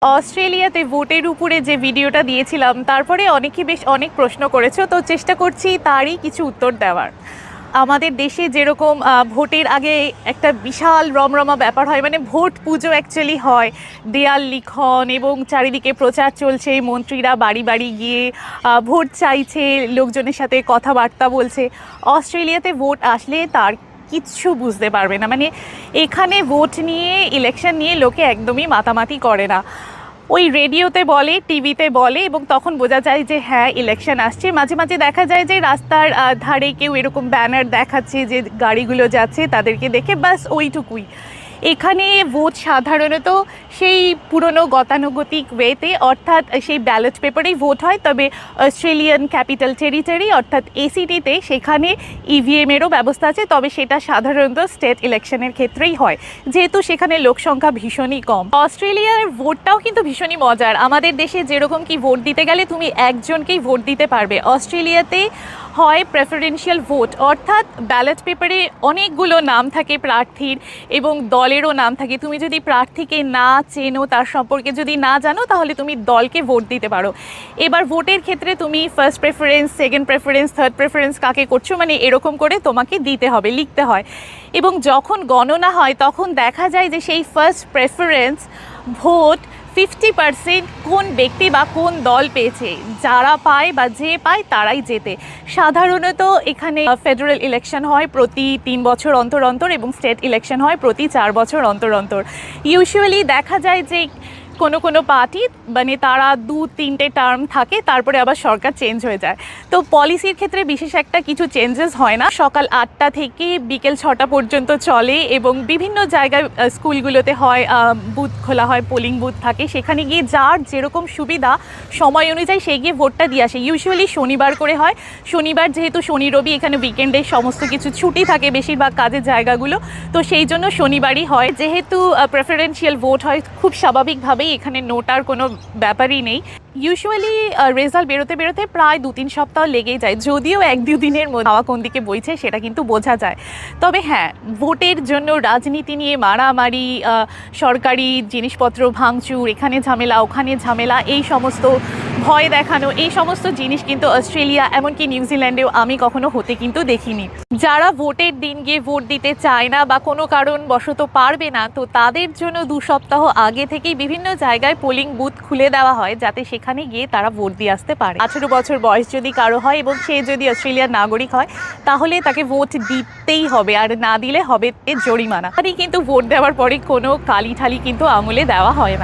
অস্ট্রেলিয়াতে ভোটের উপরে যে ভিডিওটা দিয়েছিলাম তারপরে অনেক প্রশ্ন করেছো, তো চেষ্টা করছি তারই কিছু উত্তর দেওয়ার। আমাদের দেশে যেরকম ভোটের আগে একটা বিশাল রমরমা ব্যাপার হয়, মানে ভোট পুজো অ্যাকচুয়ালি হয়, দেয়াল লিখন এবং চারিদিকে প্রচার চলছে, মন্ত্রীরা বাড়ি বাড়ি গিয়ে ভোট চাইছে, লোকজনের সাথে কথাবার্তা বলছে। অস্ট্রেলিয়াতে ভোট আসলে তার কিচ্ছু বুঝতে পারবে না, মানে এখানে ভোট নিয়ে, ইলেকশন নিয়ে লোকে একদমই মাতামাতি করে না। ওই রেডিওতে বলে, টিভিতে বলে, এবং তখন বোঝা যায় যে হ্যাঁ ইলেকশন আসছে। মাঝে মাঝে দেখা যায় যে রাস্তার ধারে কেউ এরকম ব্যানার দেখাচ্ছে যে গাড়িগুলো যাচ্ছে, তাদেরকে দেখে ব্যাস ওইটুকুই। এখানে ভোট সাধারণত সেই পুরনো গতানুগতিক ওয়েতে, অর্থাৎ সেই ব্যালট পেপারেই ভোট হয়, তবে অস্ট্রেলিয়ান ক্যাপিটাল টেরিটরি অর্থাৎ এসিটিতে সেখানে ইভিএমেরও ব্যবস্থা আছে, তবে সেটা সাধারণত স্টেট ইলেকশনের ক্ষেত্রেই হয়, যেহেতু সেখানে লোকসংখ্যা ভীষণই কম। অস্ট্রেলিয়ার ভোটটাও কিন্তু ভীষণই মজার। আমাদের দেশে যেরকম কি ভোট দিতে গেলে তুমি একজনকেই ভোট দিতে পারবে, অস্ট্রেলিয়াতে হয় প্রেফারেন্সিয়াল ভোট, অর্থাৎ ব্যালট পেপারে অনেকগুলো নাম থাকে প্রার্থীর এবং দলেরও নাম থাকে। তুমি যদি প্রার্থীকে না চেনো, তার সম্পর্কে যদি না জানো, তাহলে তুমি দলকে ভোট দিতে পারো। এবার ভোটের ক্ষেত্রে তুমি first preference, second preference, third preference কাকে করছো, মানে এরকম করে তোমাকে দিতে হবে, লিখতে হয়। এবং যখন গণনা হয় তখন দেখা যায় যে সেই ফার্স্ট প্রেফারেন্স ভোট 50% কোন ব্যক্তি বা কোন দল পেয়েছে, যারা পায় বা যে পায় তারাই জেতে। সাধারণত এখানে ফেডারেল ইলেকশন হয় প্রতি 3 বছর অন্তর অন্তর এবং স্টেট ইলেকশন হয় প্রতি 4 বছর অন্তর অন্তর। ইউজুয়ালি দেখা যায় যে কোনো পার্টি, মানে তারা 2-3টে টার্ম থাকে, তারপরে আবার সরকার চেঞ্জ হয়ে যায়। তো পলিসির ক্ষেত্রে বিশেষ একটা কিছু চেঞ্জেস হয় না। সকাল 8টা থেকে বিকেল 6টা পর্যন্ত চলে এবং বিভিন্ন জায়গায় স্কুলগুলোতে হয়, বুথ খোলা হয়, পোলিং বুথ থাকে, সেখানে গিয়ে যার যেরকম সুবিধা সময় অনুযায়ী সে গিয়ে ভোটটা দিয়ে আসে। ইউজুয়ালি শনিবার করে হয়। শনিবার যেহেতু শনি রবি এখানে উইকেন্ডে সমস্ত কিছু ছুটি থাকে বেশিরভাগ কাজের জায়গাগুলো, তো সেই জন্য শনিবারই হয়। যেহেতু প্রেফারেন্সিয়াল ভোট হয়, খুব স্বাভাবিকভাবেই এখানে নোটার কোনো ব্যাপারই নেই। ইউজুয়ালি রেজাল্ট বেরোতে প্রায় 2-3 সপ্তাহ লেগেই যায়, যদিও 1-2 দিনের মধ্যে হাওয়া কোন দিকে বইছে সেটা কিন্তু বোঝা যায়। তবে হ্যাঁ, ভোটের জন্য রাজনীতি নিয়ে মারামারি, সরকারি জিনিসপত্র ভাঙচুর, এখানে ঝামেলা ওখানে ঝামেলা, এই সমস্ত ভয় দেখানো, এই সমস্ত জিনিস কিন্তু অস্ট্রেলিয়া এমনকি নিউজিল্যান্ডেও আমি কখনো হতে কিন্তু দেখিনি। যারা ভোটের দিন গিয়ে ভোট দিতে চায় না বা কোনো কারণবশত পারবে না, তো তাদের জন্য 2 সপ্তাহ আগে থেকেই বিভিন্ন জায়গায় পোলিং বুথ খুলে দেওয়া হয়, যাতে সেখানে গিয়ে তারা ভোট দিয়ে আসতে পারে। 18 বছর বয়স যদি কারো হয় এবং সে যদি অস্ট্রেলিয়ার নাগরিক হয়, তাহলে তাকে ভোট দিতেই হবে, আর না দিলে হবে জরিমানা। কিন্তু ভোট দেওয়ার পরে কোনো কালি ঠালি কিন্তু আঙুলে দেওয়া হয় না।